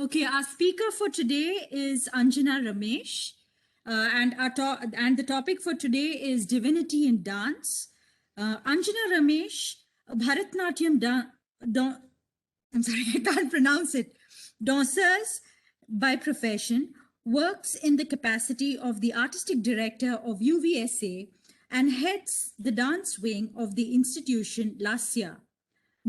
Okay, our speaker for today is Anjana Ramesh, and the topic for today is divinity in dance. Anjana Ramesh, Bharatnatyam I'm sorry, I can't pronounce it. Danseuse by profession, works in the capacity of the artistic director of UVSA and heads the dance wing of the institution Lasya.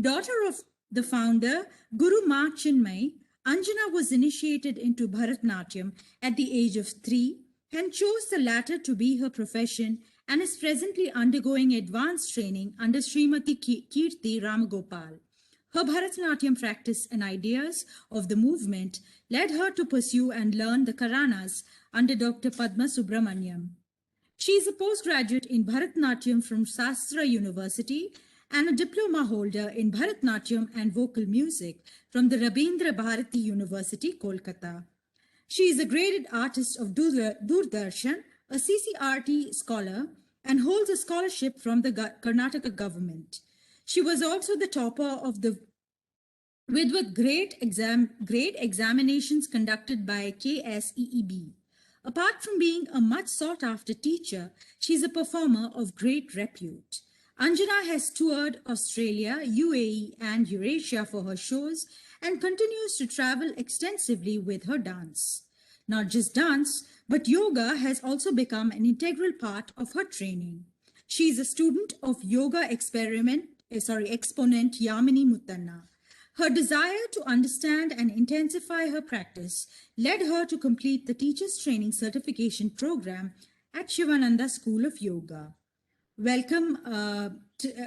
Daughter of the founder, Guru Ma Chinmay, Anjana was initiated into Bharatnatyam at the age of 3 and chose the latter to be her profession and is presently undergoing advanced training under Srimati Kirti Ramagopal. Her Bharatanatyam practice and ideas of the movement led her to pursue and learn the Karanas under Dr. Padma Subramaniam. She is a postgraduate in Bharatanatyam from Sastra University and a diploma holder in Bharatanatyam and vocal music from the Rabindra Bharati University, Kolkata. She is a graded artist of Doordarshan, a CCRT scholar, and holds a scholarship from the Karnataka government. She was also the topper of the with great examinations conducted by KSEEB. Apart from being a much sought after teacher, she is a performer of great repute. Anjana has toured Australia, UAE, and Eurasia for her shows and continues to travel extensively with her dance. Not just dance, but yoga has also become an integral part of her training. She is a student of yoga exponent Yamini Muttanna. Her desire to understand and intensify her practice led her to complete the Teachers Training Certification Program at Shivananda School of Yoga. Welcome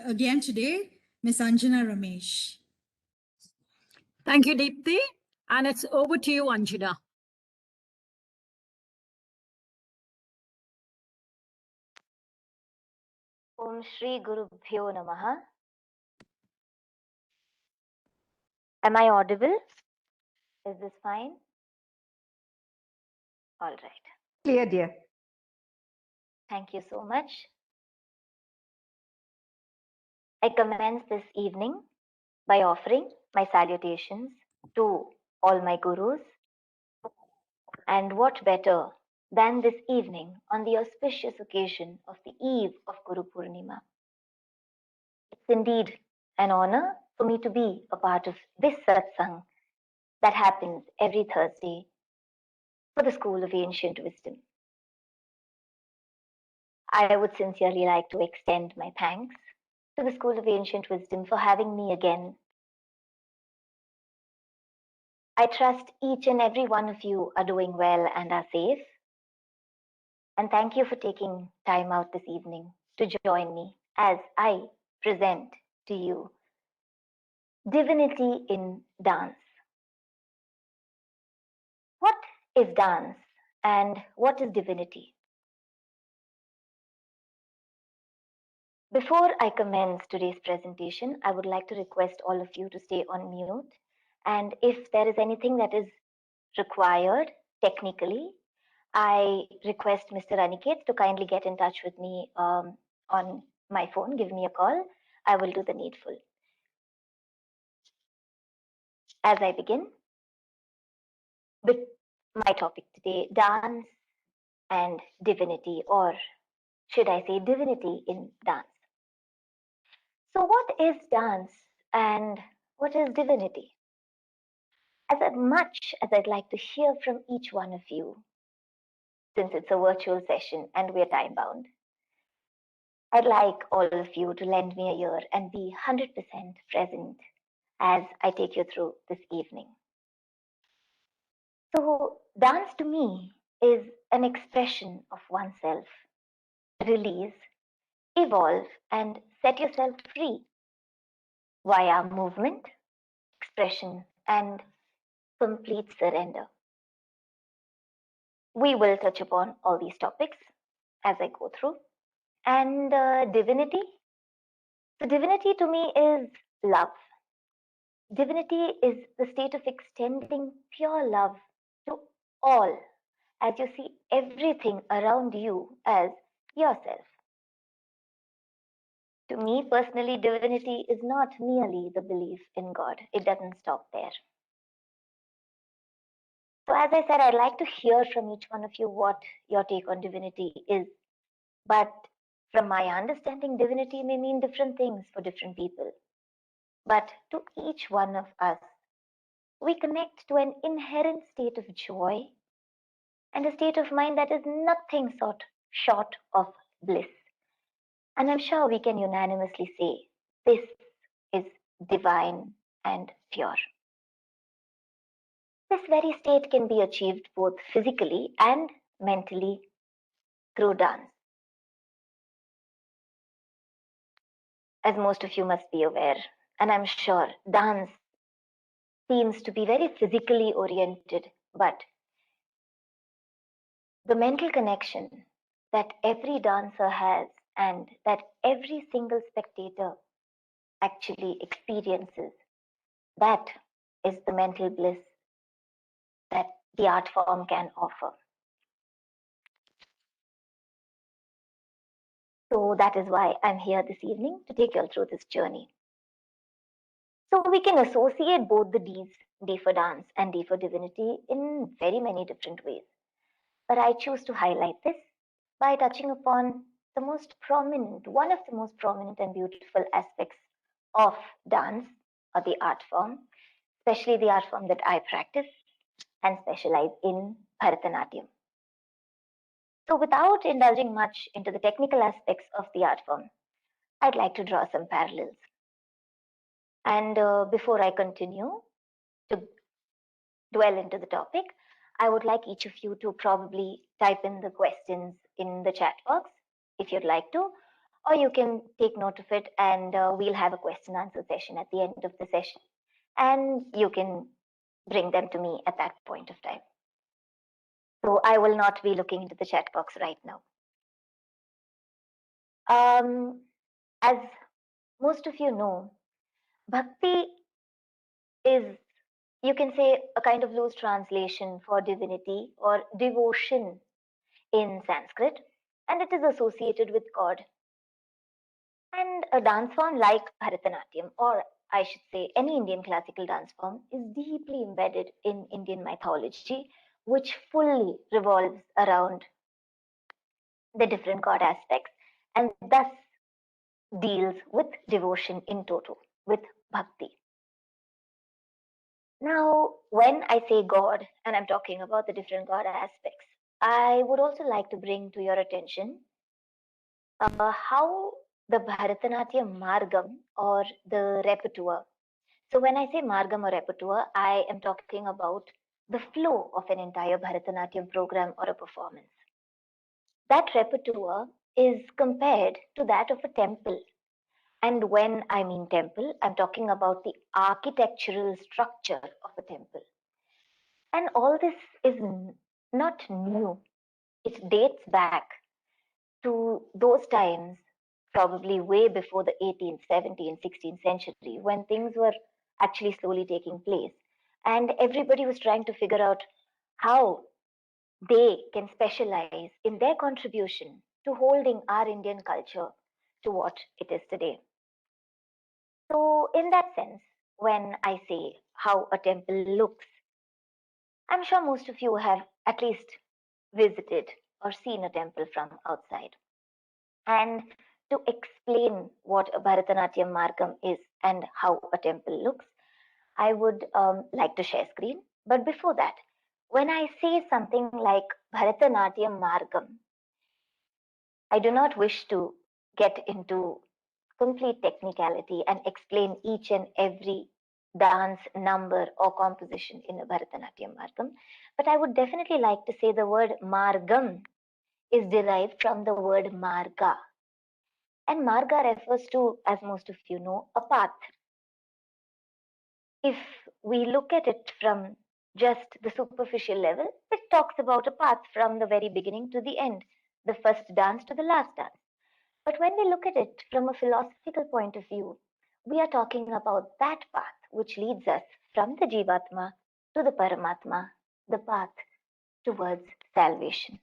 again today, Ms. Anjana Ramesh. Thank you, Deepthi. And it's over to you, Anjana. Om Shri Guru Bhyo Namaha. Am I audible? Is this fine? All right. Clear, dear. Thank you so much. I commence this evening by offering my salutations to all my gurus. And what better than this evening on the auspicious occasion of the eve of Guru Purnima? It's indeed an honor for me to be a part of this satsang that happens every Thursday for the School of Ancient Wisdom. I would sincerely like to extend my thanks to the School of Ancient Wisdom for having me again. I trust each and every one of you are doing well and are safe. And thank you for taking time out this evening to join me as I present to you Divinity in Dance. What is dance and what is divinity? Before I commence today's presentation, I would like to request all of you to stay on mute. And if there is anything that is required technically, I request Mr. Aniket to kindly get in touch with me on my phone, give me a call. I will do the needful. As I begin with my topic today, dance and divinity, or should I say divinity in dance. So what is dance and what is divinity? As much as I'd like to hear from each one of you, since it's a virtual session and we're time bound, I'd like all of you to lend me a ear and be 100% present as I take you through this evening. So dance to me is an expression of oneself. Release, evolve, and set yourself free via movement, expression, and complete surrender. We will touch upon all these topics as I go through. And divinity. So divinity to me is love. Divinity is the state of extending pure love to all as you see everything around you as yourself. To me personally, divinity is not merely the belief in God. It doesn't stop there. So as I said, I'd like to hear from each one of you what your take on divinity is. But from my understanding, divinity may mean different things for different people. But to each one of us, we connect to an inherent state of joy and a state of mind that is nothing short of bliss. And I'm sure we can unanimously say this is divine and pure. This very state can be achieved both physically and mentally through dance. As most of you must be aware, and I'm sure dance seems to be very physically oriented, but the mental connection that every dancer has and that every single spectator actually experiences, that is the mental bliss that the art form can offer. So that is why I'm here this evening to take you all through this journey. So we can associate both the D for dance and D for divinity in very many different ways. But I choose to highlight this by touching upon the most prominent, one of the most prominent and beautiful aspects of dance or the art form, especially the art form that I practice and specialize in, Bharatanatyam. So without indulging much into the technical aspects of the art form, I'd like to draw some parallels. And before I continue to dwell into the topic, I would like each of you to probably type in the questions in the chat box if you'd like to, or you can take note of it and we'll have a question answer session at the end of the session. And you can bring them to me at that point of time. So I will not be looking into the chat box right now. As most of you know, bhakti is, you can say, a kind of loose translation for divinity or devotion in Sanskrit, and it is associated with God. And a dance form like Bharatanatyam, or I should say any Indian classical dance form, is deeply embedded in Indian mythology, which fully revolves around the different god aspects and thus deals with devotion in toto, with bhakti. Now, when I say God, and I'm talking about the different God aspects, I would also like to bring to your attention how the Bharatanatyam Margam or the repertoire. So when I say Margam or repertoire, I am talking about the flow of an entire Bharatanatyam program or a performance. That repertoire is compared to that of a temple. And when I mean temple, I'm talking about the architectural structure of a temple. And all this is not new. It dates back to those times, probably way before the 18th, 17th, 16th century, when things were actually slowly taking place. And everybody was trying to figure out how they can specialize in their contribution to holding our Indian culture to what it is today. So, in that sense, when I say how a temple looks, I'm sure most of you have at least visited or seen a temple from outside. And to explain what a Bharatanatyam Margam is and how a temple looks, I would like to share screen. But before that, when I say something like Bharatanatyam Margam, I do not wish to get into complete technicality and explain each and every dance number or composition in a Bharatanatyam Margam, but I would definitely like to say the word Margam is derived from the word Marga. And Marga refers to, as most of you know, a path. If we look at it from just the superficial level, it talks about a path from the very beginning to the end, the first dance to the last dance. But when we look at it from a philosophical point of view, we are talking about that path which leads us from the Jivatma to the Paramatma, the path towards salvation.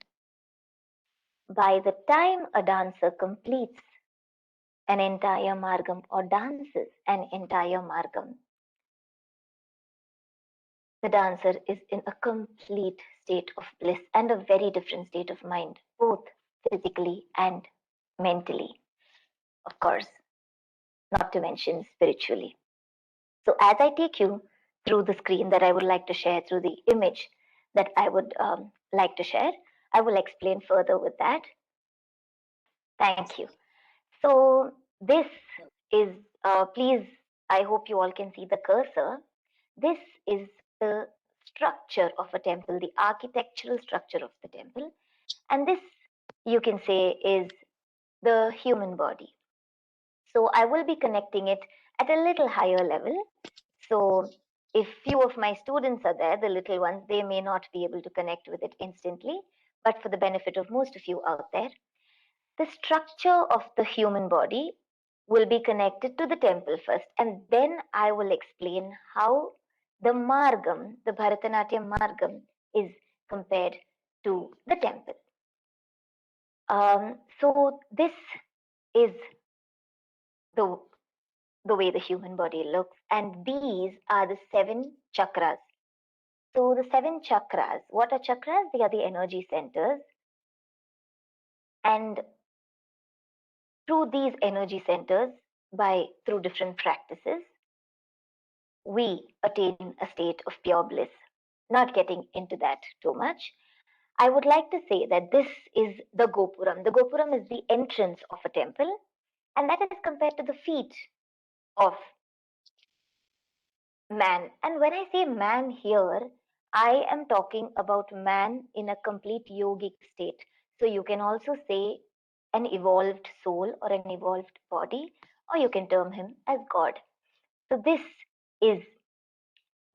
By the time a dancer completes an entire Margam or dances an entire Margam, the dancer is in a complete state of bliss and a very different state of mind, both physically and mentally, of course, not to mention spiritually. So as I take you through the screen that I would like to share, through the image that I would like to share, I will explain further with that. Thank you. So this is, please, I hope you all can see the cursor. This is the structure of a temple, the architectural structure of the temple. And this, you can say, is the human body. So I will be connecting it at a little higher level. So if few of my students are there, the little ones, they may not be able to connect with it instantly. But for the benefit of most of you out there, the structure of the human body will be connected to the temple first, and then I will explain how the margam, the Bharatanatyam margam, is compared to the temple. So this is the way the human body looks, and these are the 7 chakras. So the 7 chakras, what are chakras? They are the energy centers, and through these energy centers, through different practices, we attain a state of pure bliss. Not getting into that too much, I would like to say that this is the Gopuram. The Gopuram is the entrance of a temple, and that is compared to the feet of man. And when I say man here, I am talking about man in a complete yogic state. So you can also say an evolved soul or an evolved body, or you can term him as God. So this is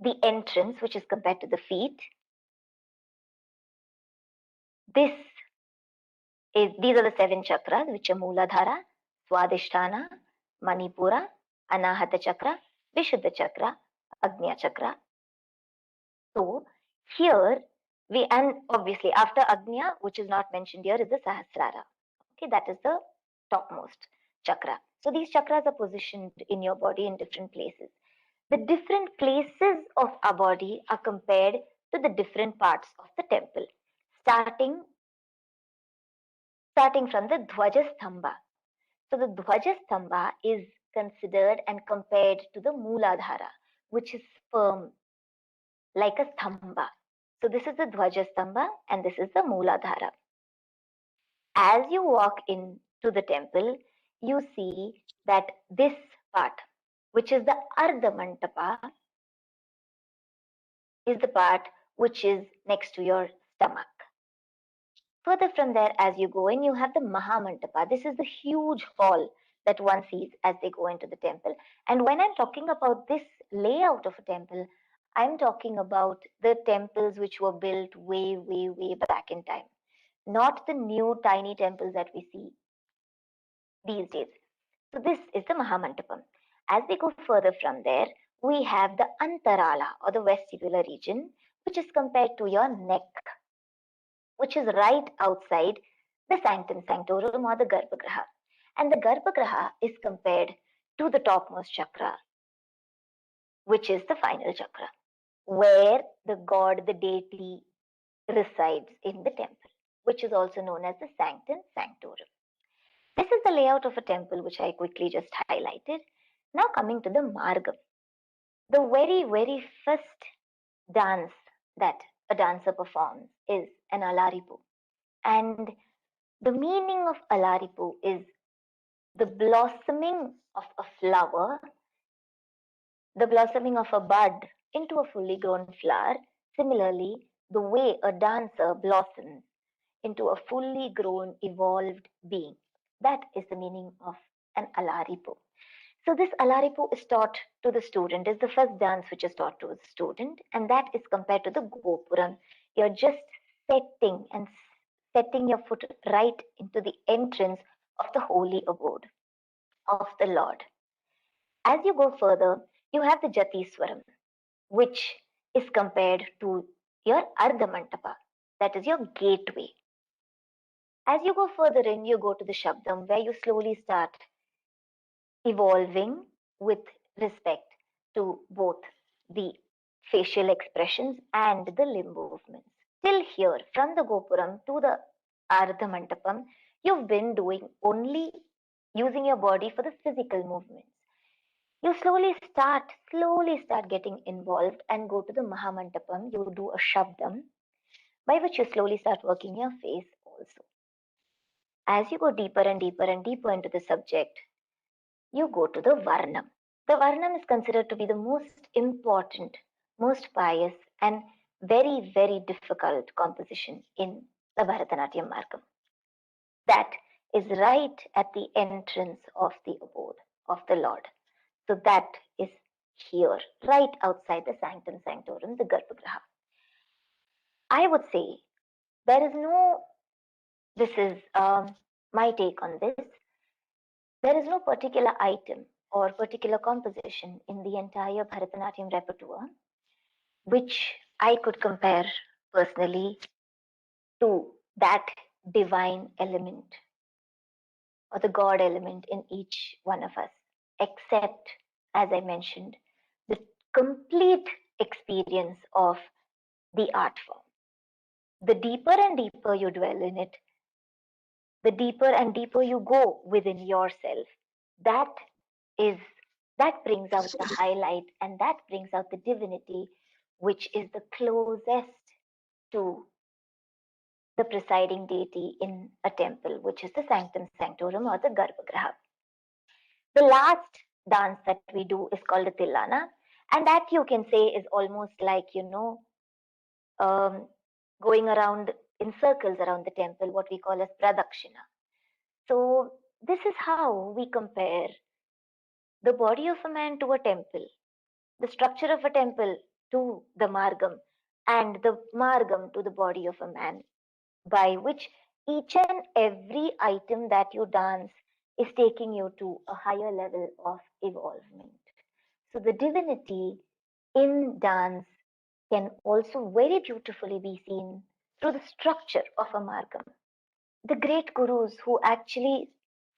the entrance, which is compared to the feet. These are the 7 chakras, which are Mooladhara, Swadhisthana, Manipura, Anahata chakra, Vishuddha chakra, Agnya chakra. So here and obviously after Agnya, which is not mentioned here, is the Sahasrara. Okay, that is the topmost chakra. So these chakras are positioned in your body in different places. The different places of our body are compared to the different parts of the temple, starting from the Dhwajastambha. So the Dhwajastambha is considered and compared to the Mooladhara, which is firm, like a stambha. So this is the Dhwajastambha and this is the Mooladhara. As you walk into the temple, you see that this part, which is the Ardha Mantapa, is the part which is next to your stomach. Further from there, as you go in, you have the Mahamantapa. This is the huge hall that one sees as they go into the temple. And when I'm talking about this layout of a temple, I'm talking about the temples which were built way, way, way back in time, not the new tiny temples that we see these days. So this is the Mahamantapam. As we go further from there, we have the Antarala or the vestibular region, which is compared to your neck, which is right outside the sanctum sanctorum or the Garbhagriha. And the Garbhagriha is compared to the topmost chakra, which is the final chakra, where the god, the deity, resides in the temple, which is also known as the sanctum sanctorum. This is the layout of a temple, which I quickly just highlighted. Now coming to the Margam. The very, very first dance that a dancer performs is an Alaripu. And the meaning of Alaripu is the blossoming of a flower, the blossoming of a bud into a fully grown flower. Similarly, the way a dancer blossoms into a fully grown, evolved being. That is the meaning of an Alaripu. So this Alaripu is taught to the student, is the first dance which is taught to the student, and that is compared to the Gopuram. You're just setting your foot right into the entrance of the holy abode of the Lord. As you go further, you have the Jatiswaram, which is compared to your Ardha Mantapa, that is your gateway. As you go further in, you go to the Shabdam, where you slowly start evolving with respect to both the facial expressions, and the limb movements. Till here, from the Gopuram to the Ardha Mandapam, you've been doing only using your body for the physical movements. You slowly start getting involved and go to the Mahamandapam. You do a Shabdam, by which you slowly start working your face also. As you go deeper and deeper and deeper into the subject, you go to the Varnam. The Varnam is considered to be the most important, most pious, and very, very difficult composition in the Bharatanatyam Margam. That is right at the entrance of the abode of the Lord. So that is here, right outside the Sanctum Sanctorum, the Garbhagriha. I would say there is no, this is my take on this, there is no particular item or particular composition in the entire Bharatanatyam repertoire which I could compare personally to that divine element or the God element in each one of us, except, as I mentioned, the complete experience of the art form. The deeper and deeper you dwell in it, the deeper and deeper you go within yourself, that is that brings out the highlight and that brings out the divinity which is the closest to the presiding deity in a temple, which is the Sanctum Sanctorum or the Garbhagriha. The last dance that we do is called the Tilana, and that you can say is almost like, going around in circles around the temple, what we call as Pradakshina. So this is how we compare the body of a man to a temple, the structure of a temple to the Margam, and the Margam to the body of a man, by which each and every item that you dance is taking you to a higher level of evolvement. So the divinity in dance can also very beautifully be seen through the structure of a Margam. The great gurus who actually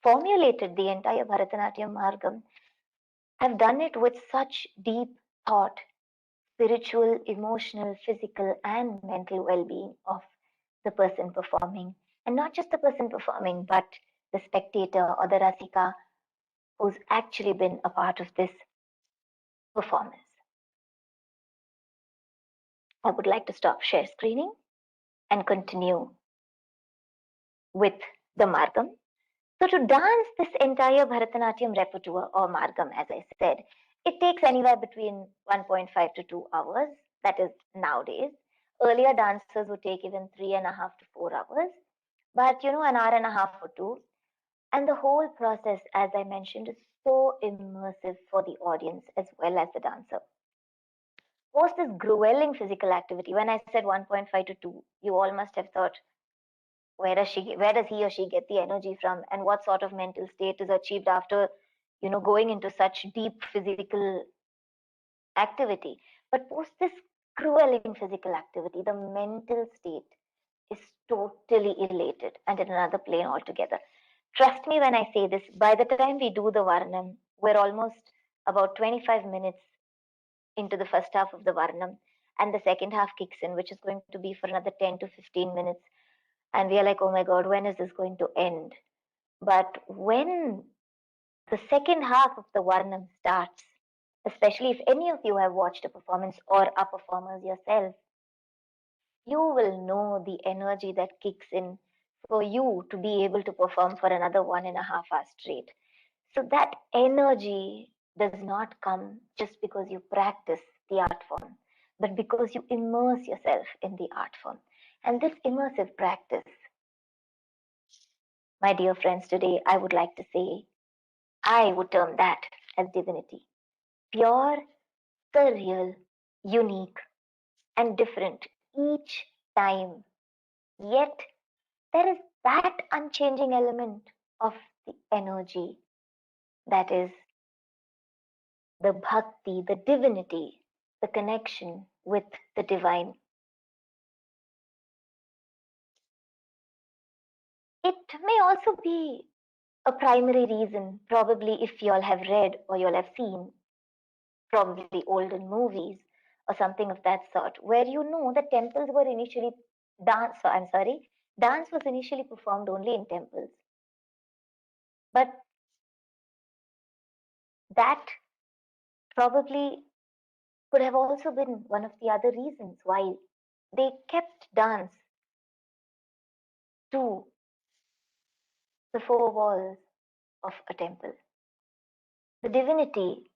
formulated the entire Bharatanatyam Margam have done it with such deep thought, spiritual, emotional, physical, and mental well being of the person performing. And not just the person performing, but the spectator or the Rasika who's actually been a part of this performance. I would like to stop share screening and continue with the Margam. So to dance this entire Bharatanatyam repertoire or Margam, as I said, it takes anywhere between 1.5 to 2 hours. That is nowadays. Earlier dancers would take even 3.5 to 4 hours, but an hour and a half or two. And the whole process, as I mentioned, is so immersive for the audience as well as the dancer. Post this grueling physical activity, when I said 1.5 to 2, you all must have thought, where does he or she get the energy from, and what sort of mental state is achieved after going into such deep physical activity? But post this grueling physical activity, the mental state is totally elated and in another plane altogether. Trust me when I say this, by the time we do the Varnam, we're almost about 25 minutes into the first half of the Varnam, and the second half kicks in, which is going to be for another 10 to 15 minutes. And we are like, oh my God, when is this going to end? But when the second half of the Varnam starts, especially if any of you have watched a performance or are performers yourself, you will know the energy that kicks in for you to be able to perform for another 1.5 hours straight. So that energy does not come just because you practice the art form, but because you immerse yourself in the art form. And this immersive practice, my dear friends, today I would like to say, I would term that as divinity. Pure, surreal, unique, and different each time. Yet there is that unchanging element of the energy that is the bhakti, the divinity, the connection with the divine. It may also be a primary reason, probably if you all have read or you all have seen probably olden movies or something of that sort, where you know that temples were initially dance was initially performed only in temples. But that probably could have also been one of the other reasons why they kept dance to the four walls of a temple. The divinity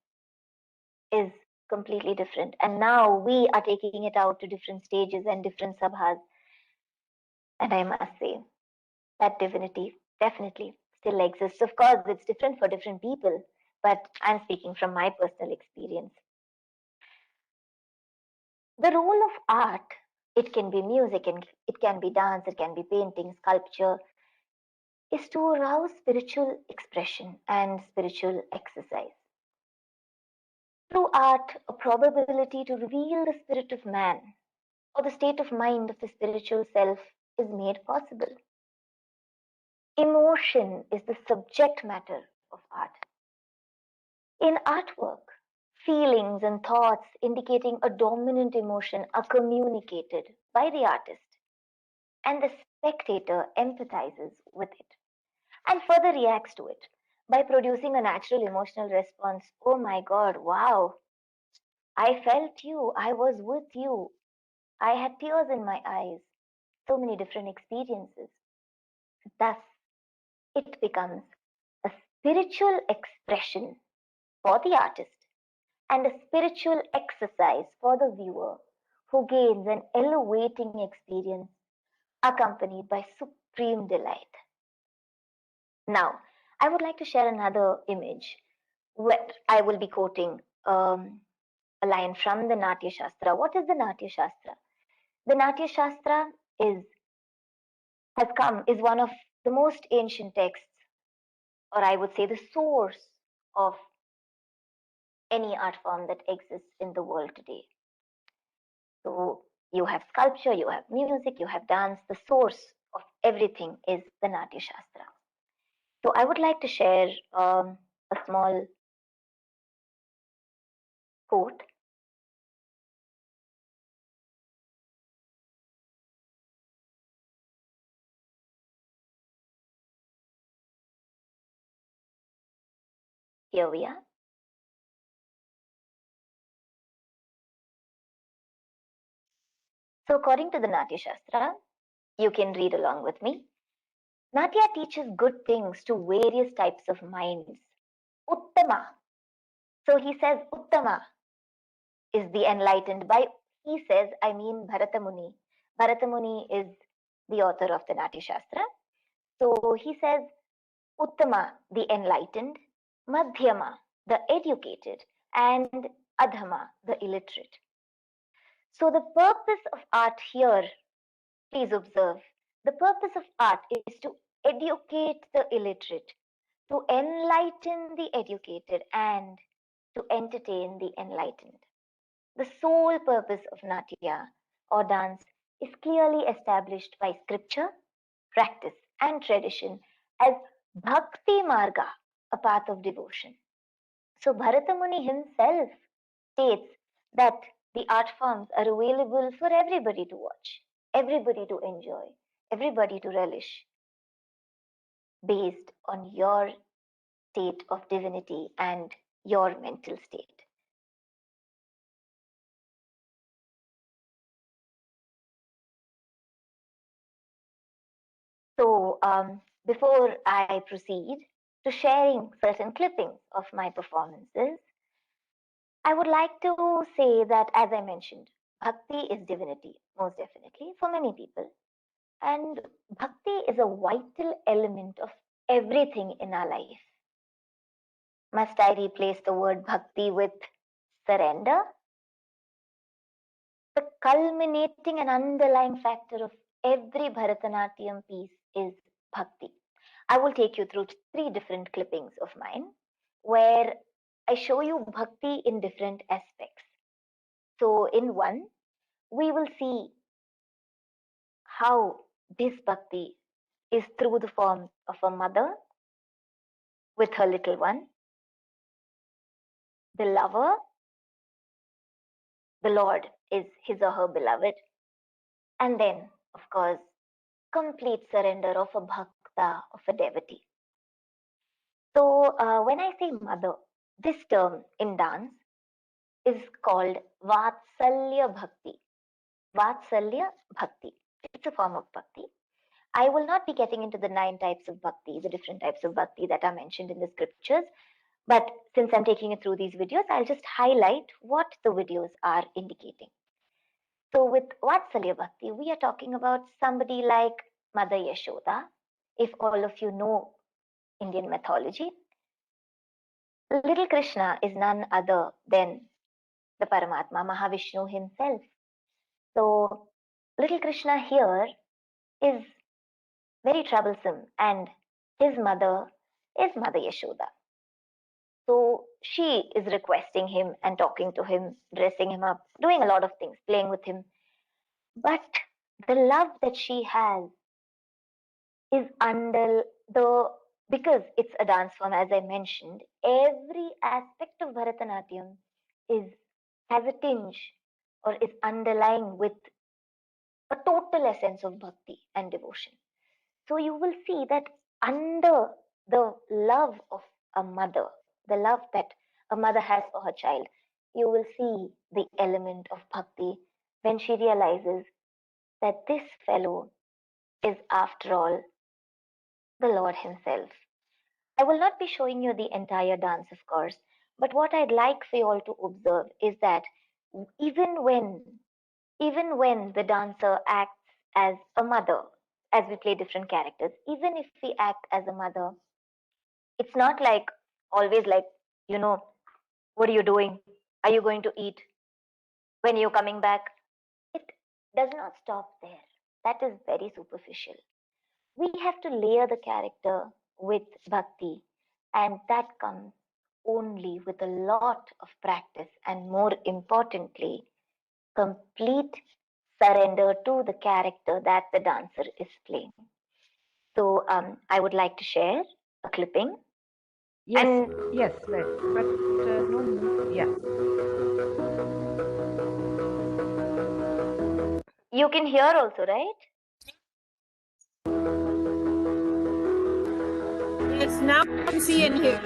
is completely different. And now we are taking it out to different stages and different sabhas. And I must say, that divinity definitely still exists. Of course, it's different for different people, but I'm speaking from my personal experience. The role of art, it can be music, and it can be dance, it can be painting, sculpture, is to arouse spiritual expression and spiritual exercise. Through art, a probability to reveal the spirit of man or the state of mind of the spiritual self is made possible. Emotion is the subject matter of art. In artwork, feelings and thoughts indicating a dominant emotion are communicated by the artist, and the spectator empathizes with it and further reacts to it by producing a natural emotional response. Oh my God, wow, I felt you, I was with you, I had tears in my eyes, so many different experiences. Thus, it becomes a spiritual expression for the artist and a spiritual exercise for the viewer who gains an elevating experience accompanied by supreme delight. Now, I would like to share another image where I will be quoting a line from the Natya Shastra. What is the Natya Shastra? The Natya Shastra is one of the most ancient texts, or I would say the source of any art form that exists in the world today. So you have sculpture, you have music, you have dance. The source of everything is the Natya Shastra. So I would like to share a small quote. Here we are. So according to the Natya Shastra, you can read along with me. Natya teaches good things to various types of minds. Uttama. So he says Uttama is the enlightened. By he says, I mean Bharata Muni. Bharata Muni is the author of the Natya Shastra. So he says Uttama, the enlightened, Madhyama, the educated, and Adhama, the illiterate. So the purpose of art here, please observe, the purpose of art is to educate the illiterate, to enlighten the educated, and to entertain the enlightened. The sole purpose of Natya or dance is clearly established by scripture, practice, and tradition as Bhakti Marga, a path of devotion. So Bharata Muni himself states that the art forms are available for everybody to watch, everybody to enjoy, everybody to relish, based on your state of divinity and your mental state. So before I proceed to sharing certain clippings of my performances, I would like to say that, as I mentioned, bhakti is divinity, most definitely, for many people. And bhakti is a vital element of everything in our life. Must I replace the word bhakti with surrender? The culminating and underlying factor of every Bharatanatyam piece is bhakti. I will take you through 3 different clippings of mine where I show you bhakti in different aspects. So in one, we will see how this bhakti is through the form of a mother with her little one, the lover the Lord is his or her beloved. And then, of course, complete surrender of a bhakta, of a devotee. So when I say mother, this term in dance is called Vatsalya Bhakti. Vatsalya Bhakti. It's a form of bhakti. I will not be getting into the 9 types of bhakti, the different types of bhakti that are mentioned in the scriptures. But since I'm taking you through these videos, I'll just highlight what the videos are indicating. So with Vatsalya Bhakti, we are talking about somebody like Mother Yashoda. If all of you know Indian mythology, little Krishna is none other than the Paramatma, Mahavishnu himself. So little Krishna here is very troublesome, and his mother is Mother Yashoda. So she is requesting him and talking to him, dressing him up, doing a lot of things, playing with him. But the love that she has is under because it's a dance form, as I mentioned, every aspect of Bharatanatyam has a tinge or is underlying with a total essence of bhakti and devotion. So you will see that under the love of a mother, the love that a mother has for her child, you will see the element of bhakti when she realizes that this fellow is, after all, the Lord himself. I will not be showing you the entire dance, of course, but what I'd like for you all to observe is that even when even when the dancer acts as a mother, as we play different characters, even if we act as a mother, it's not like always like, what are you doing? Are you going to eat? When are you coming back? It does not stop there. That is very superficial. We have to layer the character with bhakti, and that comes only with a lot of practice, and more importantly, complete surrender to the character that the dancer is playing. So I would like to share a clipping. Yes, And yes, but no, yeah. you can hear also, right? Yes, now I can see and hear.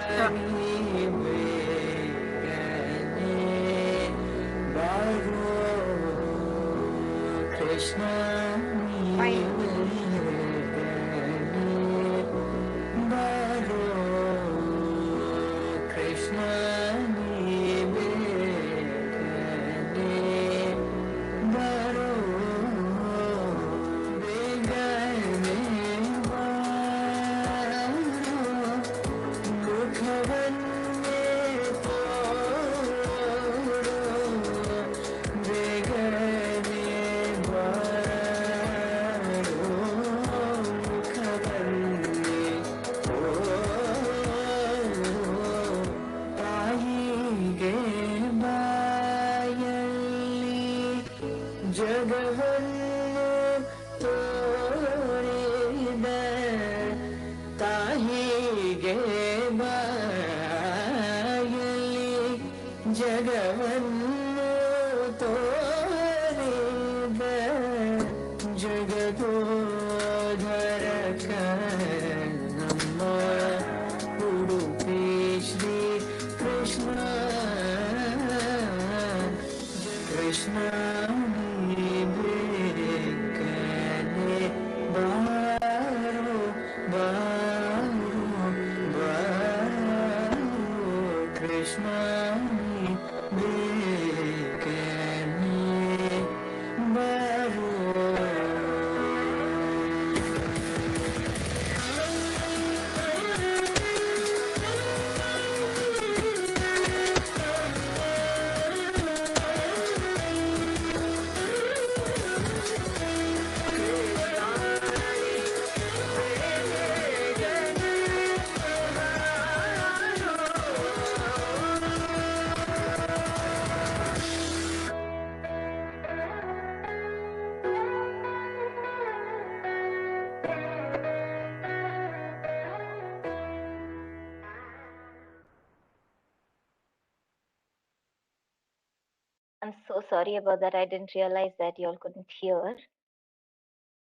sorry about that. I didn't realize that you all couldn't hear.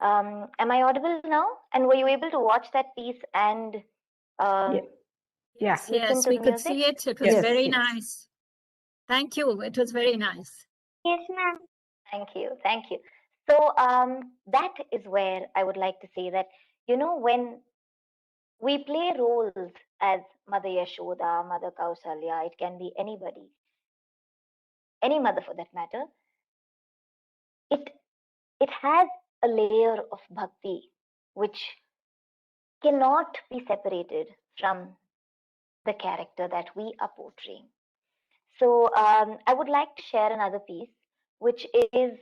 Am I audible now? And were you able to watch that piece and Yeah. Yeah. listen Yes, to we the could music? see it. It was Yes, very yes. nice. Thank you. It was very nice. Yes, ma'am. Thank you. Thank you. So that is where I would like to say that, when we play roles as Mother Yashoda, Mother Kausalya, it can be anybody, any mother for that matter, it it has a layer of bhakti which cannot be separated from the character that we are portraying. So I would like to share another piece, which is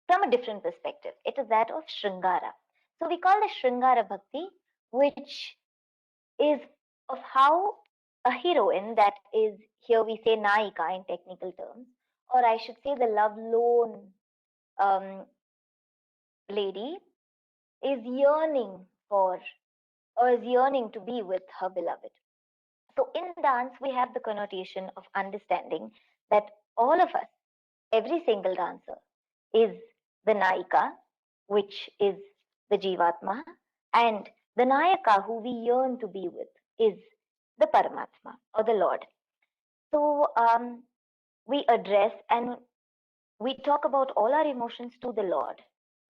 from a different perspective. It is that of Shringara. So we call it Shringara Bhakti, which is of how a heroine, that is, here we say Naika in technical terms, or I should say the love lone um, lady, is yearning for, or is yearning to be with her beloved. So in dance, we have the connotation of understanding that all of us, every single dancer, is the Naika, which is the Jivatma, and the Nayaka, who we yearn to be with, is the Paramatma or the Lord. So we address and we talk about all our emotions to the Lord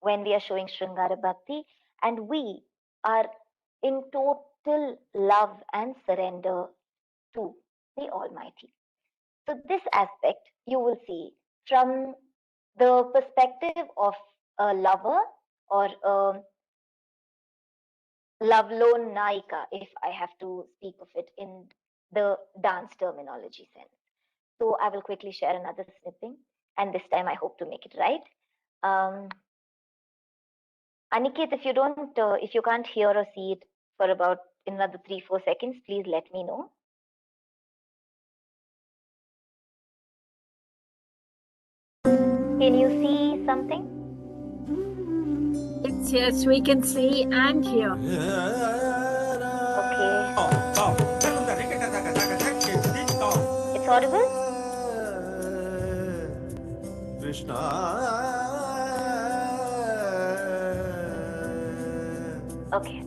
when we are showing Shringara Bhakti, and we are in total love and surrender to the Almighty. So, this aspect you will see from the perspective of a lover or a lovelorn Naika, if I have to speak of it in the dance terminology sense. So, I will quickly share another snipping, and this time I hope to make it right. Aniket, if you can't hear or see it for about another 3-4 seconds, please let me know. Can you see something? Yes, we can see and hear. Okay. It's audible? Okay.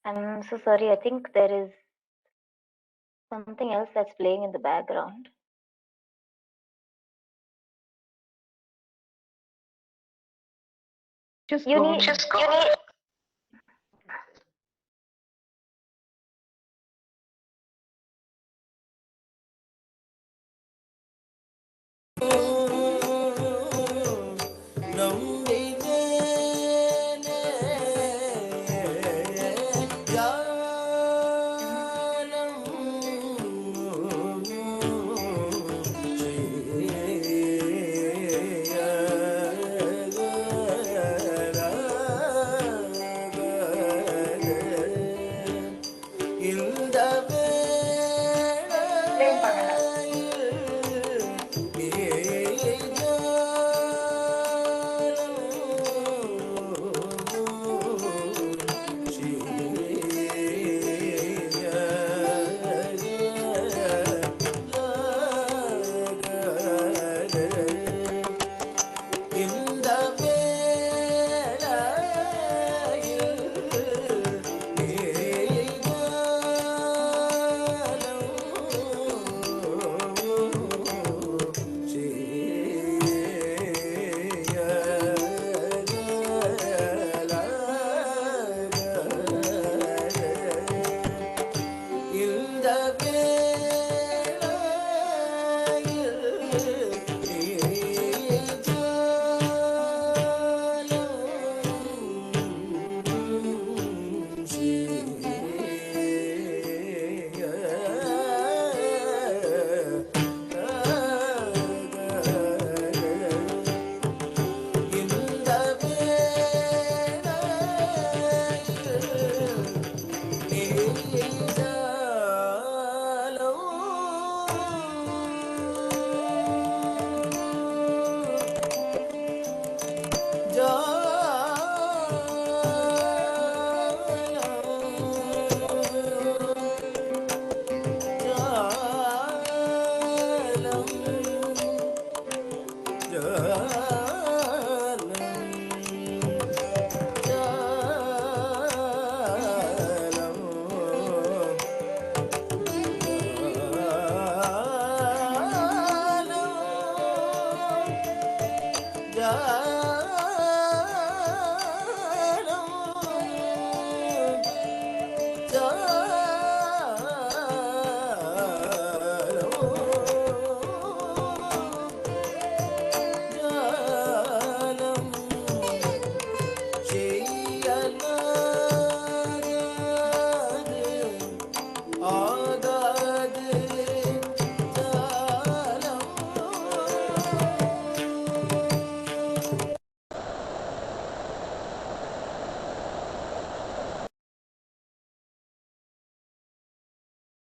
I'm so sorry. I think there is something else that's playing in the background. Just You go need, on. you need,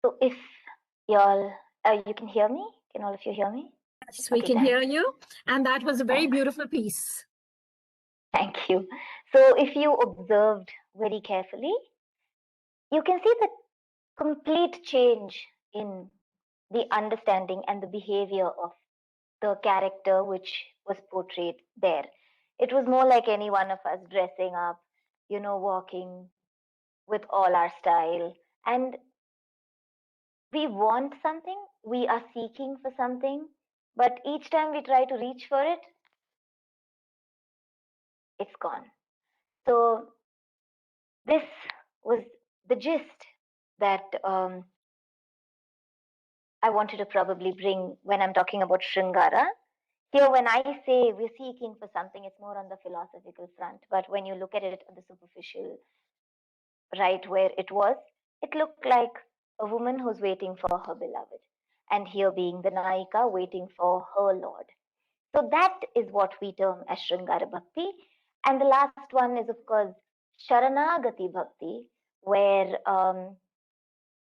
So if y'all, you can hear me? Can all of you hear me? Yes, we Okay, can thanks. hear you. And that was a very Thanks. beautiful piece. Thank you. So if you observed very carefully, you can see the complete change in the understanding and the behavior of the character which was portrayed there. It was more like any one of us dressing up, walking with all our style. And we want something, we are seeking for something, but each time we try to reach for it, it's gone. So this was the gist that I wanted to probably bring when I'm talking about Shringara. Here, when I say we're seeking for something, it's more on the philosophical front. But when you look at it on the superficial, right where it looked like a woman who's waiting for her beloved. And here being the Naika waiting for her lord. So that is what we term as Shringara Bhakti. And the last one is, of course, Sharanagati Bhakti, where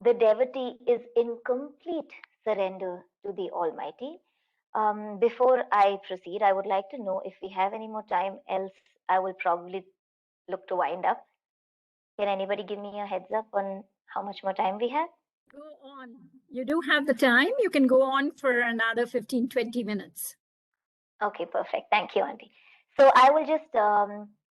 the devotee is in complete surrender to the Almighty. Before I proceed, I would like to know if we have any more time, else I will probably look to wind up. Can anybody give me a heads up on how much more time we have? Go on. You do have the time. You can go on for another 15, 20 minutes. Okay, perfect. Thank you, Auntie. So I will just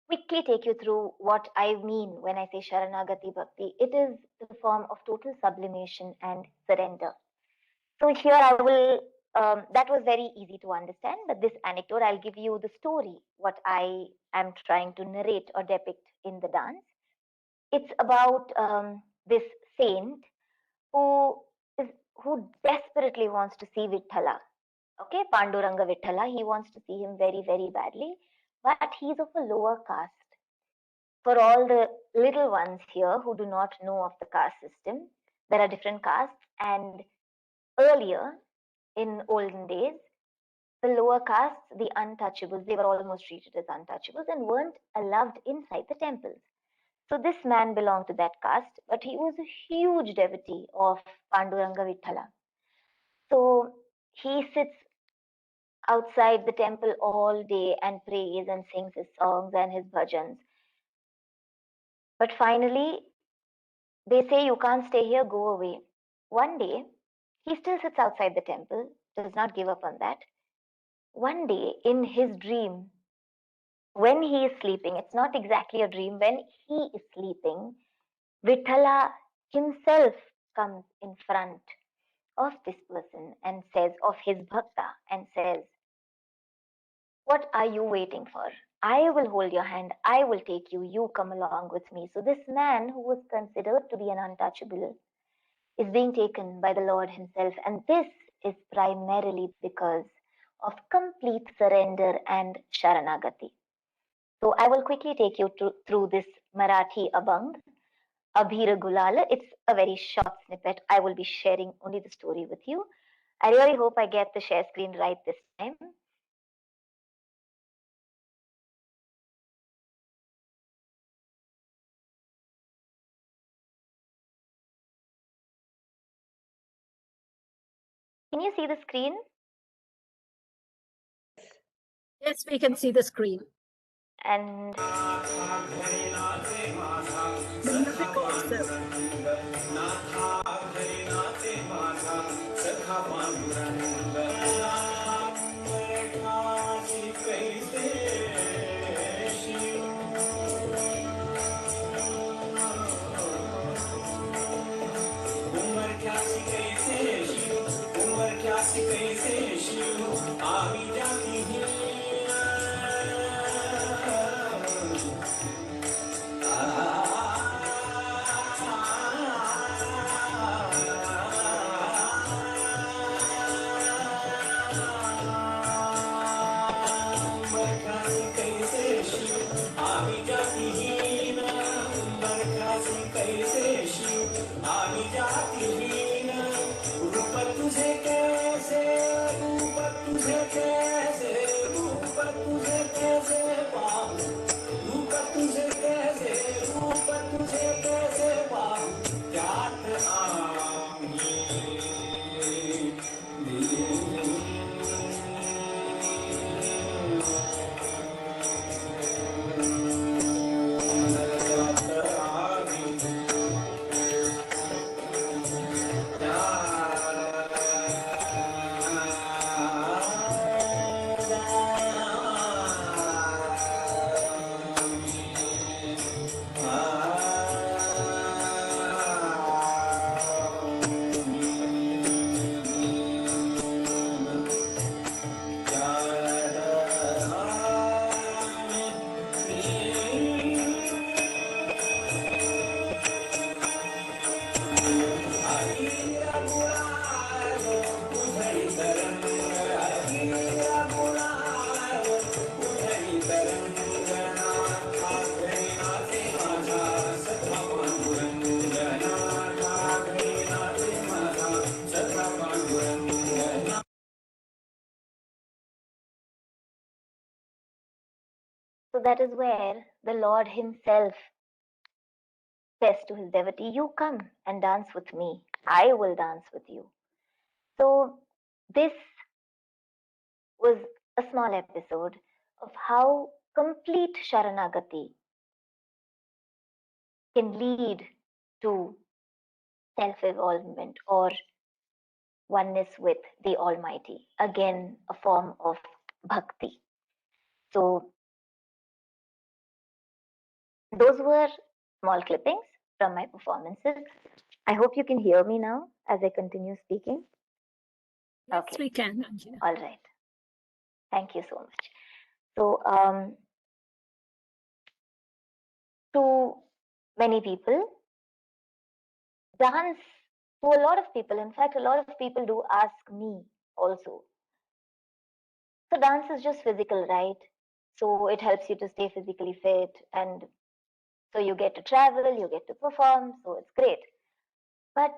quickly take you through what I mean when I say Sharanagati Bhakti. It is the form of total sublimation and surrender. So here I will, that was very easy to understand, but this anecdote, I'll give you the story, what I am trying to narrate or depict in the dance. It's about this saint who is who desperately wants to see Vithala. Okay, Panduranga Vithala, he wants to see him very, very badly, but he's of a lower caste. For all the little ones here who do not know of the caste system, there are different castes, and earlier in olden days, the lower castes, the untouchables, they were almost treated as untouchables and weren't allowed inside the temples. So this man belonged to that caste, but he was a huge devotee of Panduranga Vithala. So he sits outside the temple all day and prays and sings his songs and his bhajans. But finally, they say, you can't stay here, go away. One day, he still sits outside the temple, does not give up on that. One day, in his dream, when he is sleeping, it's not exactly a dream, when he is sleeping, Vithala himself comes in front of this person and says, of his bhakta, and says, what are you waiting for? I will hold your hand. I will take you. You come along with me. So this man who was considered to be an untouchable is being taken by the Lord himself. And this is primarily because of complete surrender and Sharanagati. So I will quickly take you through this Marathi Abang, Abhira Gulala. It's a very short snippet. I will be sharing only the story with you. I really hope I get the share screen right this time. Can you see the screen? Yes, we can see the screen. And The music also. So that is where the Lord himself says to his devotee, you come and dance with me. I will dance with you. So this was a small episode of how complete Sharanagati can lead to self-evolvement or oneness with the Almighty. Again, a form of bhakti. So those were small clippings from my performances. I hope you can hear me now as I continue speaking. Yes, Okay. we can, Anjana. All right. Thank you so much. So, to many people, dance, to a lot of people, in fact, a lot of people do ask me also. So, dance is just physical, right? So, it helps you to stay physically fit, and so you get to travel, you get to perform, so it's great. But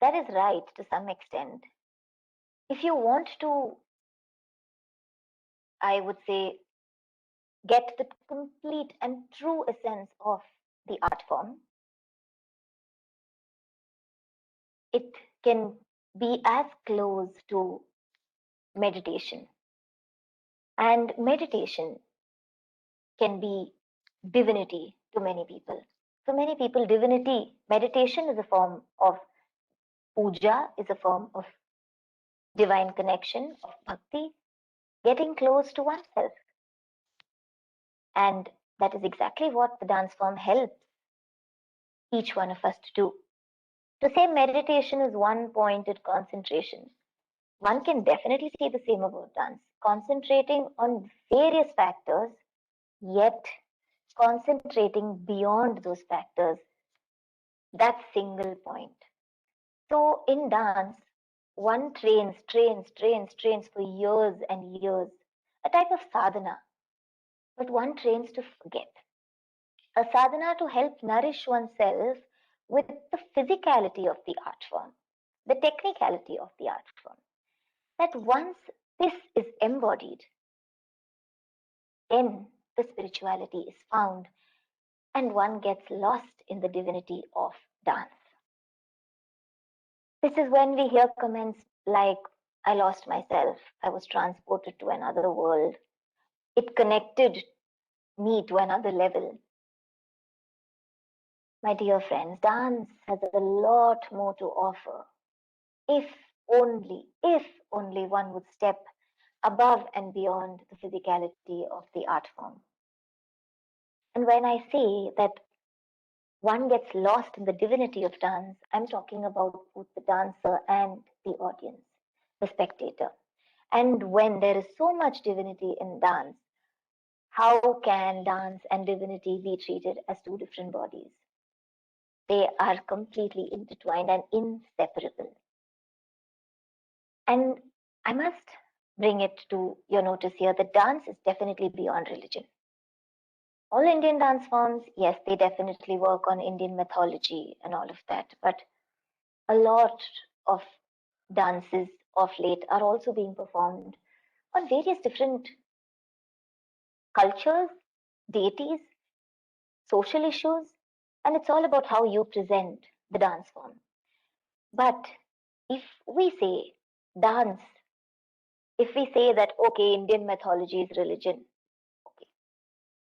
that is right to some extent. If you want to, I would say, get the complete and true essence of the art form, it can be as close to meditation. And meditation can be divinity to many people. For many people, divinity, meditation is a form of puja, is a form of divine connection, of bhakti, getting close to oneself. And that is exactly what the dance form helps each one of us to do. To say meditation is one-pointed concentration, one can definitely say the same about dance, concentrating on various factors, yet concentrating beyond those factors, that single point. So in dance, one trains for years and years, a type of sadhana, but one trains to forget. A sadhana to help nourish oneself with the physicality of the art form, the technicality of the art form. That once this is embodied, then the spirituality is found and one gets lost in the divinity of dance. This is when we hear comments like, I lost myself, I was transported to another world, it connected me to another level. My dear friends, dance has a lot more to offer. If only one would step above and beyond the physicality of the art form. And when I say that one gets lost in the divinity of dance, I'm talking about both the dancer and the audience, the spectator. And when there is so much divinity in dance, how can dance and divinity be treated as two different bodies? They are completely intertwined and inseparable. And I must bring it to your notice here that dance is definitely beyond religion. All Indian dance forms, yes, they definitely work on Indian mythology and all of that, but a lot of dances of late are also being performed on various different cultures, deities, social issues, and it's all about how you present the dance form. But if we say dance, if we say that, okay, Indian mythology is religion, okay,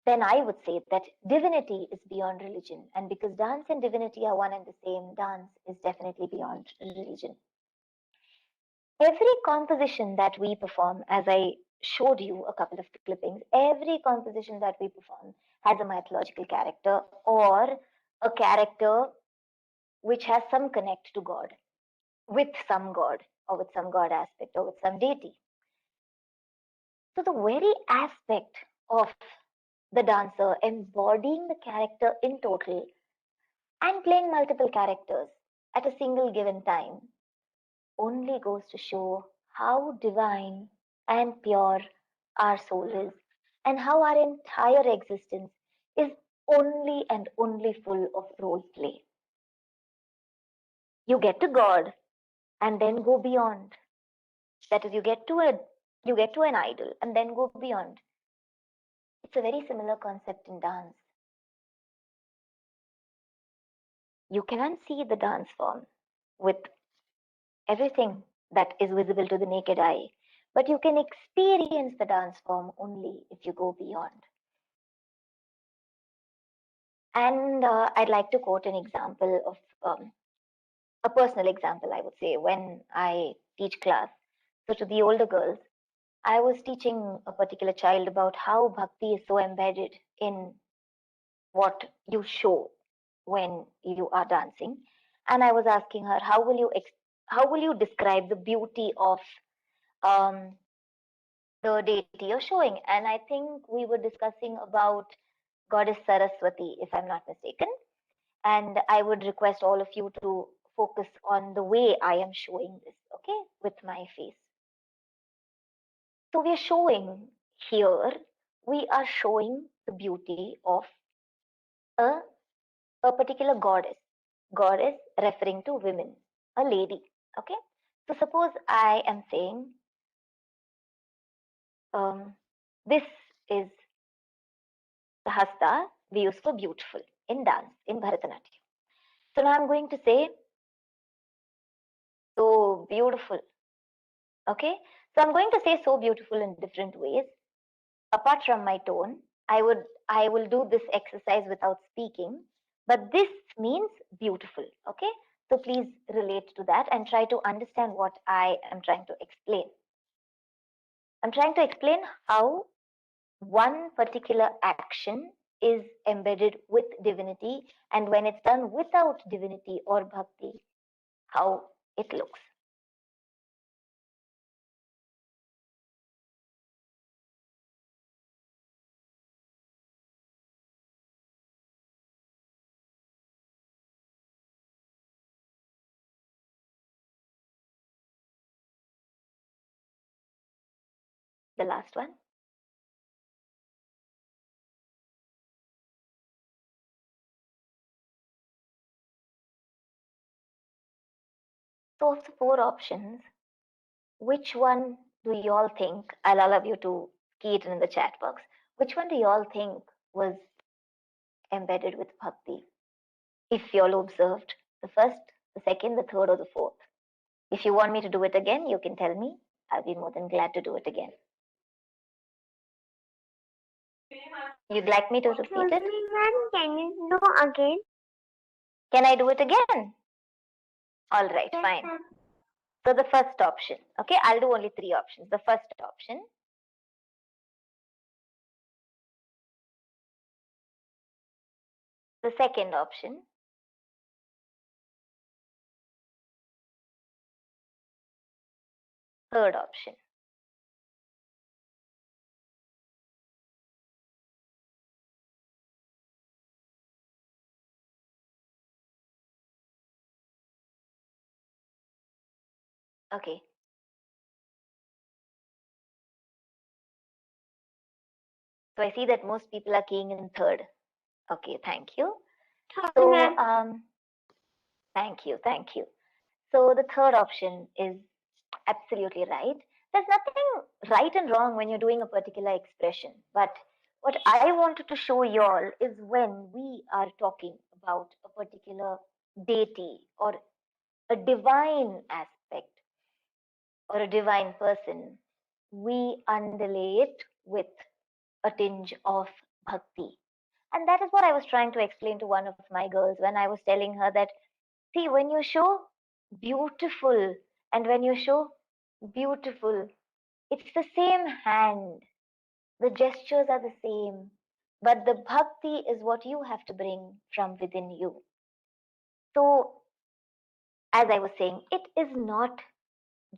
then I would say that divinity is beyond religion. And because dance and divinity are one and the same, dance is definitely beyond religion. Every composition that we perform, as I showed you a couple of clippings, every composition that we perform has a mythological character or a character which has some connect to God, with some God or with some God aspect or with some deity. So the very aspect of the dancer embodying the character in total and playing multiple characters at a single given time only goes to show how divine and pure our soul is and how our entire existence is only and only full of role play. You get to God and then go beyond. That is, you get to an idol and then go beyond. It's a very similar concept in dance. You can see the dance form with everything that is visible to the naked eye, but you can experience the dance form only if you go beyond. And I'd like to quote an example of a personal example, I would say, when I teach class. So to the older girls, I was teaching a particular child about how bhakti is so embedded in what you show when you are dancing. And I was asking her, how will you describe the beauty of um, the deity you're showing? And I think we were discussing about goddess Saraswati, if I'm not mistaken. And I would request all of you to focus on the way I am showing this, okay, with my face. So we are showing here, we are showing the beauty of a particular goddess referring to women, a lady, okay? So suppose I am saying, this is the hasta we use for beautiful in dance, in Bharatanatyam. So now I'm going to say, so beautiful, okay? So I'm going to say so beautiful in different ways. Apart from my tone, I will do this exercise without speaking, but this means beautiful, okay? So please relate to that and try to understand what I am trying to explain. I'm trying to explain how one particular action is embedded with divinity, and when it's done without divinity or bhakti, how it looks. The last one. So of the 4 options, which one do you all think? I'll allow you to key it in the chat box. Which one do you all think was embedded with bhakti? If you all observed the first, the second, the third, or the fourth. If you want me to do it again, you can tell me. I'll be more than glad to do it again. You'd like me to repeat it? Can you do again? Can I do it again? All right, fine. So the first option, okay, I'll do only 3 options. The first option, the second option, third option. Okay. So I see that most people are keying in third. Okay, thank you. So thank you. So the third option is absolutely right. There's nothing right and wrong when you're doing a particular expression. But what I wanted to show you all is when we are talking about a particular deity or a divine aspect or a divine person, we underlay it with a tinge of bhakti. And that is what I was trying to explain to one of my girls when I was telling her that, see, when you show beautiful and when you show beautiful, it's the same hand. The gestures are the same, but the bhakti is what you have to bring from within you. So, as I was saying, it is not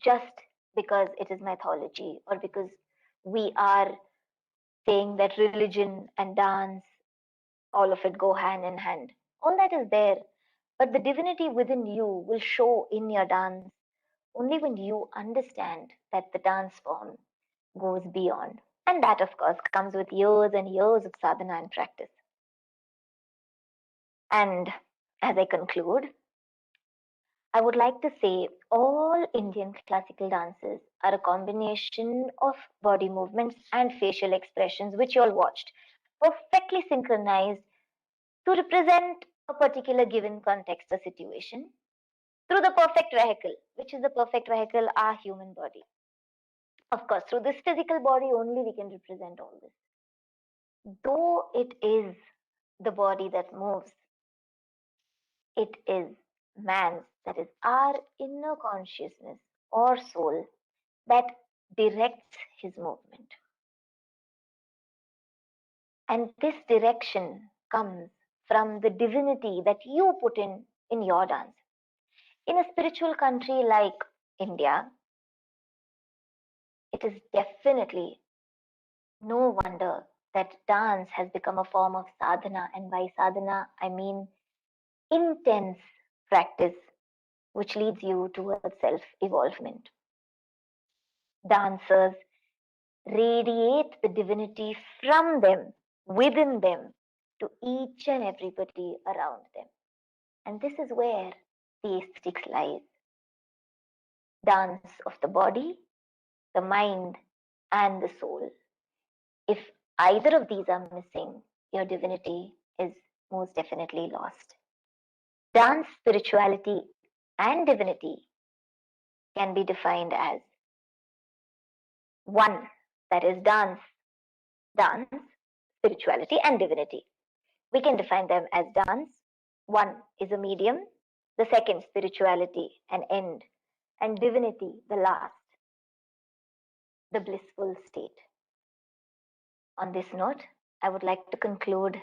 just because it is mythology or because we are saying that religion and dance, all of it go hand in hand. All that is there, but the divinity within you will show in your dance only when you understand that the dance form goes beyond. And that, of course, comes with years and years of sadhana and practice. And as I conclude, I would like to say all Indian classical dances are a combination of body movements and facial expressions, which you all watched, perfectly synchronized to represent a particular given context or situation through the perfect vehicle, which is the perfect vehicle, our human body. Of course, through this physical body only we can represent all this. Though it is the body that moves, it is man's, that is our inner consciousness or soul, that directs his movement. And this direction comes from the divinity that you put in your dance. In a spiritual country like India, it is definitely no wonder that dance has become a form of sadhana. And by sadhana, I mean intense practice, which leads you towards self-evolvement. Dancers radiate the divinity from them, within them, to each and everybody around them. And this is where the aesthetics lies. Dance of the body, the mind, and the soul. If either of these are missing, your divinity is most definitely lost. Dance, spirituality, and divinity can be defined as one, that is dance, spirituality, and divinity. We can define them as dance. One is a medium, the second, spirituality, an end, and divinity, the last, the blissful state. On this note, I would like to conclude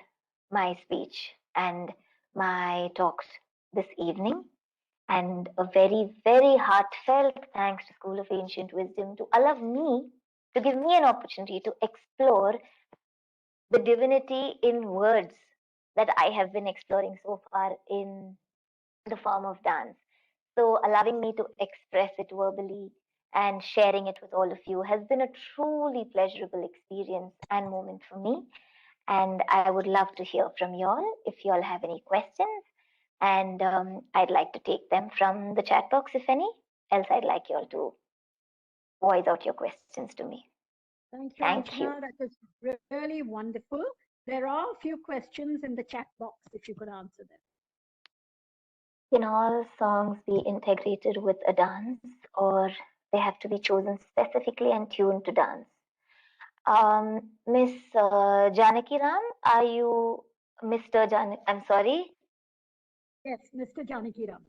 my speech and my talks this evening. And a very, very heartfelt thanks to School of Ancient Wisdom to allow me, to give me an opportunity to explore the divinity in words that I have been exploring so far in the form of dance. So allowing me to express it verbally and sharing it with all of you has been a truly pleasurable experience and moment for me. And I would love to hear from you all if you all have any questions. And I'd like to take them from the chat box, if any. Else, I'd like you all to voice out your questions to me. Thank you, Anjana. That is really wonderful. There are a few questions in the chat box, if you could answer them. Can all songs be integrated with a dance, or they have to be chosen specifically and tuned to dance? Miss Janaki Ram, are you Mr. I'm sorry? Yes, Mr. Janaki Ram.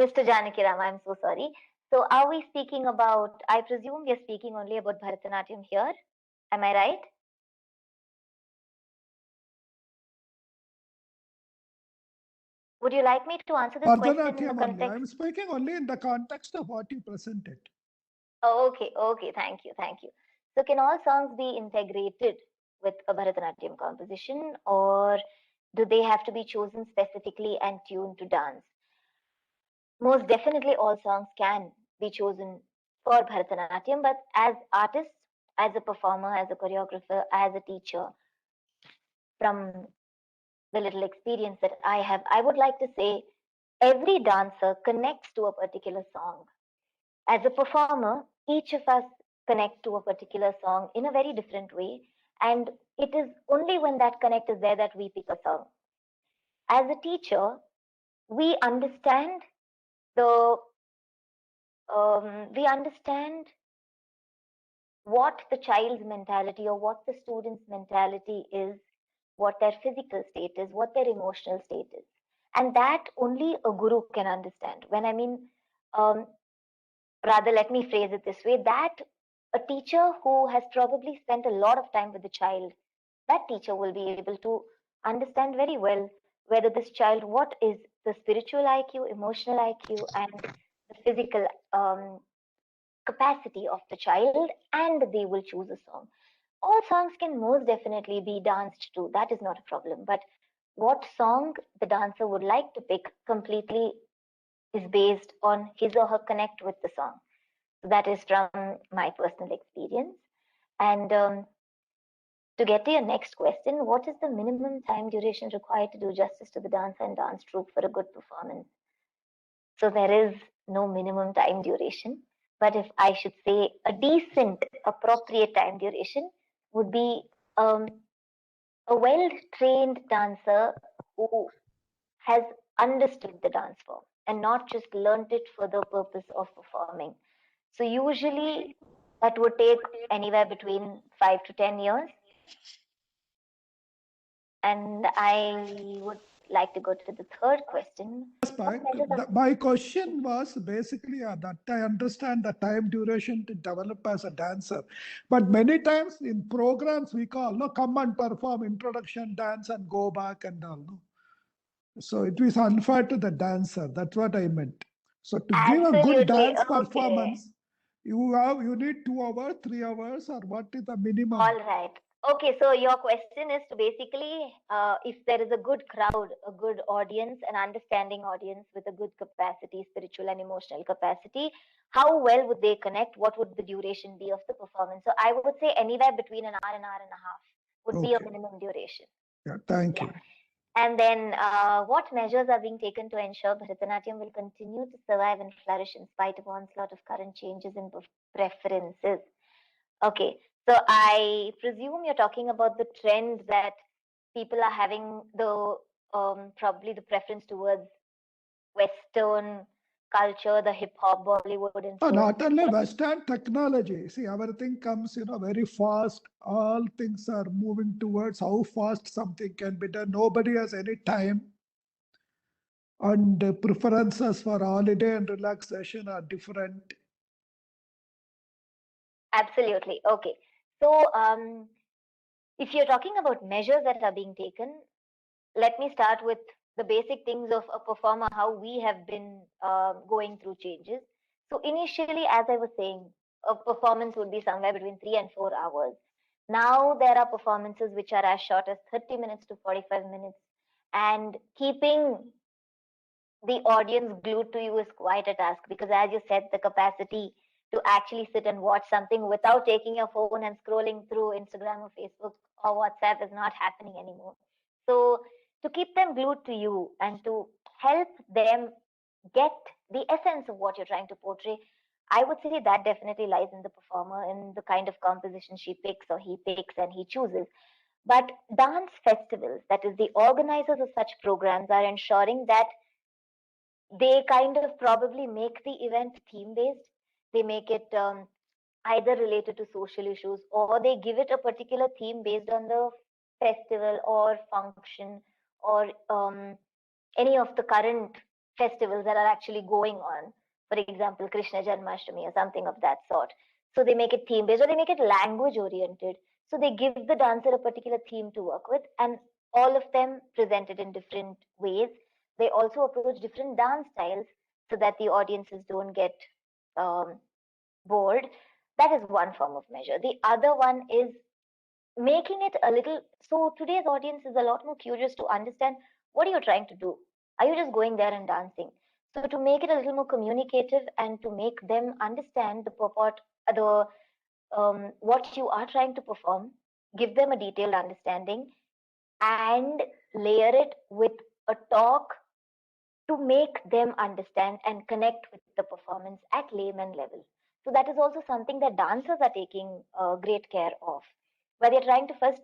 Mr. Janaki Ram, I'm so sorry. So are we speaking about, I presume we are speaking only about Bharatanatyam here. Am I right? Would you like me to answer this question in the context? I'm speaking only in the context of what you presented. Oh, okay, thank you. So can all songs be integrated with a Bharatanatyam composition, or do they have to be chosen specifically and tuned to dance? Most definitely all songs can be chosen for Bharatanatyam, but as artists, as a performer, as a choreographer, as a teacher, from the little experience that I have, I would like to say every dancer connects to a particular song. As a performer, each of us connect to a particular song in a very different way, and it is only when that connect is there that we pick a song. As a teacher, we understand what the child's mentality or what the student's mentality is, what their physical state is, what their emotional state is. And that only a guru can understand. When I mean, rather, let me phrase it this way, that a teacher who has probably spent a lot of time with the child, that teacher will be able to understand very well whether this child, what is the spiritual IQ, emotional IQ, and the physical capacity of the child, and they will choose a song. All songs can most definitely be danced to, that is not a problem. But what song the dancer would like to pick completely is based on his or her connect with the song. So that is from my personal experience. And to get to your next question, what is the minimum time duration required to do justice to the dance and dance troupe for a good performance? So there is no minimum time duration. But if I should say a decent, appropriate time duration would be a well-trained dancer who has understood the dance form and not just learnt it for the purpose of performing. So usually that would take anywhere between 5 to 10 years. And I would like to go to the third question. My question was basically that I understand the time duration to develop as a dancer, but many times in programs we call, no, come and perform introduction dance and go back and all. No? So it was unfair to the dancer. That's what I meant. So to give a good dance performance, you need 2 hours, 3 hours, or what is the minimum? All right. Okay, so your question is to basically, if there is a good crowd, a good audience, an understanding audience with a good capacity, spiritual and emotional capacity, how well would they connect? What would the duration be of the performance? So I would say anywhere between an hour and a half would be a minimum duration. Yeah, thank you. And then what measures are being taken to ensure Bharatanatyam will continue to survive and flourish in spite of onslaught of current changes in preferences? Okay, so I presume you're talking about the trend that people are having the probably the preference towards Western culture, the hip hop, Bollywood influence. Not only Western technology. See, everything comes, very fast. All things are moving towards how fast something can be done. Nobody has any time. And the preferences for holiday and relaxation are different. Absolutely. Okay. So, if you're talking about measures that are being taken, let me start with the basic things of a performer, how we have been going through changes. So initially, as I was saying, a performance would be somewhere between 3 and 4 hours. Now there are performances which are as short as 30 minutes to 45 minutes. And keeping the audience glued to you is quite a task because, as you said, the capacity to actually sit and watch something without taking your phone and scrolling through Instagram or Facebook or WhatsApp is not happening anymore. So to keep them glued to you and to help them get the essence of what you're trying to portray, I would say that definitely lies in the performer, in the kind of composition she picks or he picks and he chooses. But dance festivals, that is, the organizers of such programs, are ensuring that they kind of probably make the event theme based. They make it either related to social issues or they give it a particular theme based on the festival or function or any of the current festivals that are actually going on. For example, Krishna Janmashtami or something of that sort. So they make it theme based or they make it language oriented. So they give the dancer a particular theme to work with and all of them presented in different ways. They also approach different dance styles so that the audiences don't get bored. That is one form of measure. The other one is making it a little, so today's audience is a lot more curious to understand what are you trying to do. Are you just going there and dancing? So to make it a little more communicative and to make them understand the purport, the what you are trying to perform, give them a detailed understanding and layer it with a talk to make them understand and connect with the performance at layman level. So that is also something that dancers are taking great care of, where they're trying to first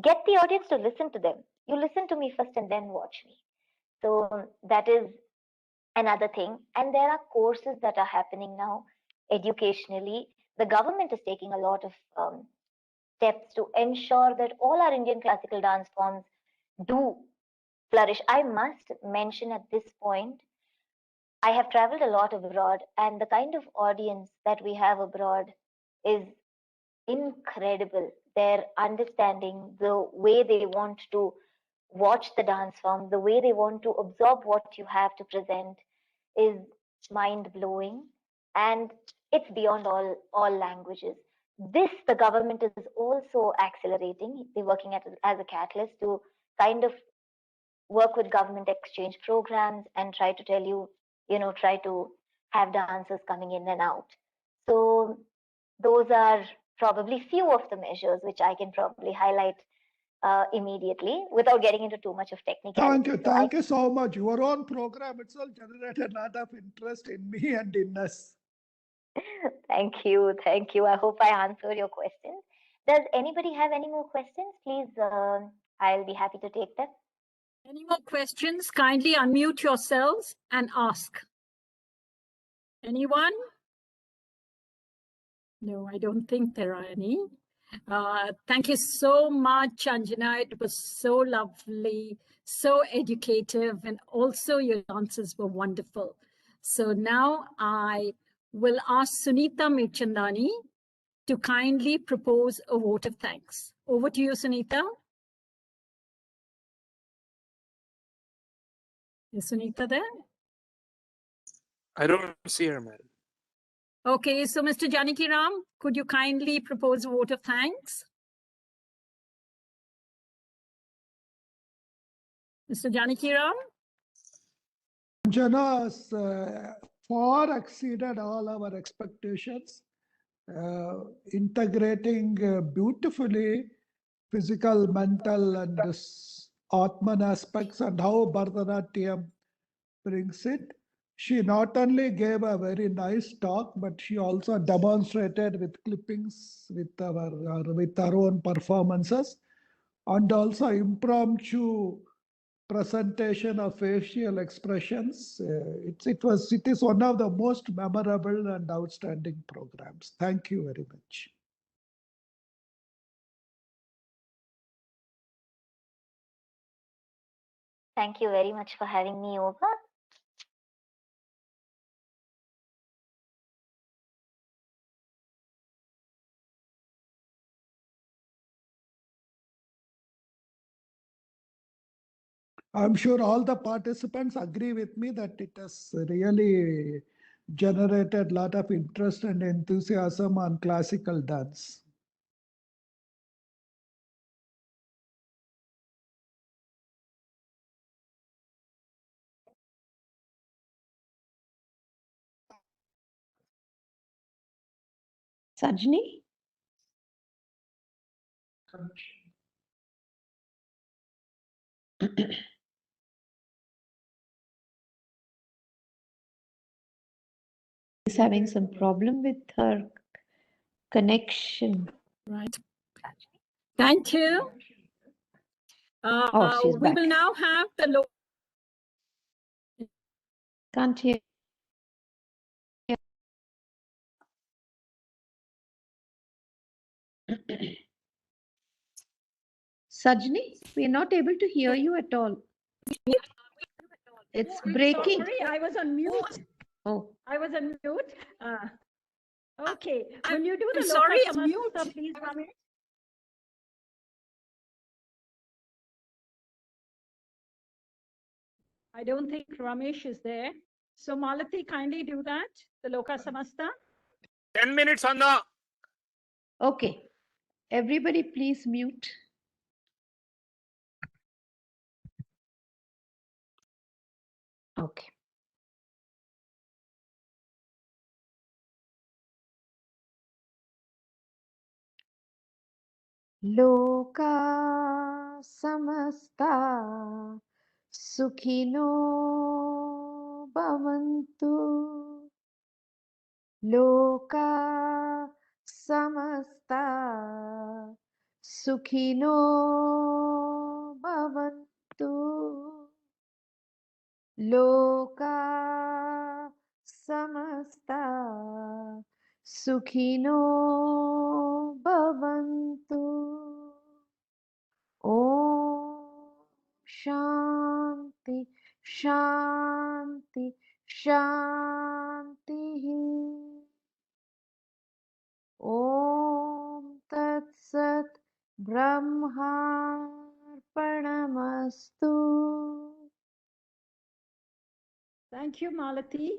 get the audience to listen to them. You listen to me first and then watch me. So that is another thing. And there are courses that are happening now educationally. The government is taking a lot of steps to ensure that all our Indian classical dance forms do flourish. I must mention at this point, I have traveled a lot abroad, and the kind of audience that we have abroad is incredible. Their understanding, the way they want to watch the dance form, the way they want to absorb what you have to present is mind blowing, and it's beyond all languages. This the government is also accelerating. They're working as a catalyst to kind of work with government exchange programs and try to tell you, try to have dancers coming in and out. So those are probably few of the measures which I can probably highlight immediately without getting into too much of technicality. Thank you so much. Your own program itself generated a lot of interest in me and in us. Thank you. Thank you. I hope I answered your questions. Does anybody have any more questions? Please, I'll be happy to take them. Any more questions? Kindly unmute yourselves and ask. Anyone? No, I don't think there are any. Thank you so much, Anjana. It was so lovely, so educative, and also your answers were wonderful. So now I will ask Sunita Mirchandani to kindly propose a vote of thanks. Over to you, Sunita. Is Sunita there? I don't see her, madam. Okay, so Mr. Janakiram, could you kindly propose a vote of thanks? Mr. Janakiram? Anjana has far exceeded all our expectations, integrating beautifully physical, mental, and Atman aspects and how Bharatanatyam brings it. She not only gave a very nice talk, but she also demonstrated with clippings with our own performances, and also impromptu presentation of facial expressions. It is one of the most memorable and outstanding programs. Thank you very much. Thank you very much for having me over. I'm sure all the participants agree with me that it has really generated a lot of interest and enthusiasm on classical dance. Sajani? Is having some problem with her connection. Right. Thank you. Oh, she's we back. will now have the Can't hear. Sajani, we are not able to hear you at all. It's breaking. Sorry, I was on mute. Oh, I was on mute. Okay. Will you do the I'm sorry, Loka it's Samasta, mute. please, Ramesh? I don't think Ramesh is there. So Malati, kindly do that, the Loka Samasta. 10 minutes on the. okay. Everybody please mute. Okay. Loka samasta sukhino bhavantu. Loka samasta sukhino bhavantu. Loka samasta sukhino bhavantu. Om Shanti Shanti Shanti. Om Tat Sat Brahmarpanamastu. Thank you, Malati.